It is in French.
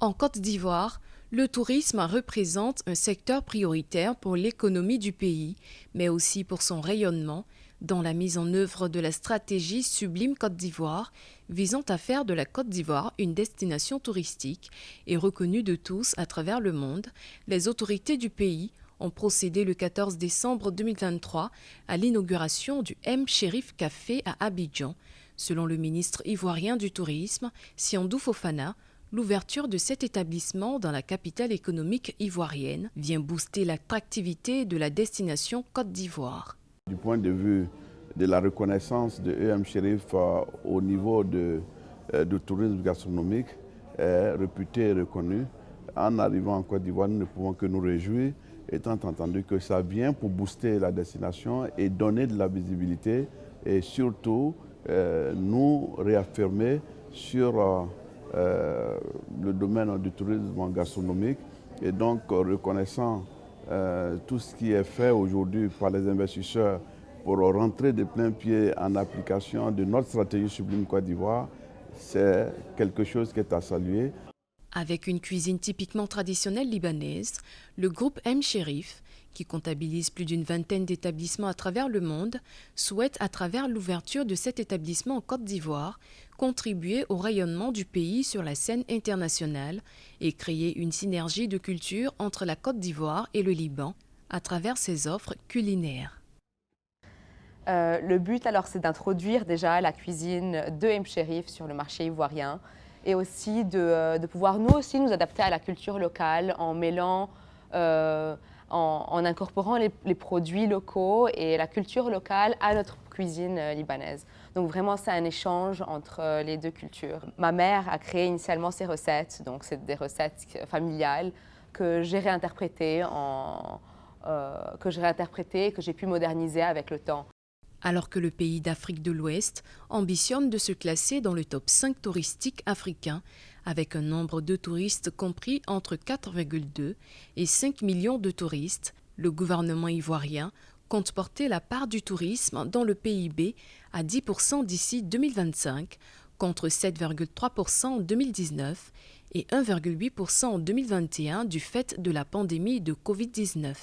En Côte d'Ivoire, le tourisme représente un secteur prioritaire pour l'économie du pays, mais aussi pour son rayonnement dans la mise en œuvre de la stratégie Sublime Côte d'Ivoire, visant à faire de la Côte d'Ivoire une destination touristique et reconnue de tous à travers le monde. Les autorités du pays ont procédé le 14 décembre 2023 à l'inauguration du M Chérif Café à Abidjan. Selon le ministre ivoirien du Tourisme, Siandou Fofana, l'ouverture de cet établissement dans la capitale économique ivoirienne vient booster l'attractivité de la destination Côte d'Ivoire. Du point de vue de la reconnaissance de EM Chérif au niveau du tourisme gastronomique est réputé et reconnu. En arrivant en Côte d'Ivoire, nous ne pouvons que nous réjouir, étant entendu que ça vient pour booster la destination et donner de la visibilité et surtout nous réaffirmer sur le domaine du tourisme gastronomique et donc reconnaissant tout ce qui est fait aujourd'hui par les investisseurs pour rentrer de plein pied en application de notre stratégie Sublime Côte d'Ivoire, c'est quelque chose qui est à saluer. Avec une cuisine typiquement traditionnelle libanaise, le groupe M Chérif, qui comptabilise plus d'une vingtaine d'établissements à travers le monde, souhaite, à travers l'ouverture de cet établissement en Côte d'Ivoire, contribuer au rayonnement du pays sur la scène internationale et créer une synergie de culture entre la Côte d'Ivoire et le Liban à travers ses offres culinaires. Le but, alors, c'est d'introduire déjà la cuisine de M Chérif sur le marché ivoirien et aussi de pouvoir nous aussi nous adapter à la culture locale en mêlant, en incorporant les produits locaux et la culture locale à notre cuisine libanaise. Donc vraiment, c'est un échange entre les deux cultures. Ma mère a créé initialement ces recettes, donc c'est des recettes familiales que j'ai réinterprétées, que j'ai pu moderniser avec le temps. Alors que le pays d'Afrique de l'Ouest ambitionne de se classer dans le top 5 touristique africain, avec un nombre de touristes compris entre 4,2 et 5 millions de touristes, le gouvernement ivoirien compte porter la part du tourisme dans le PIB à 10% d'ici 2025, contre 7,3% en 2019 et 1,8% en 2021 du fait de la pandémie de Covid-19.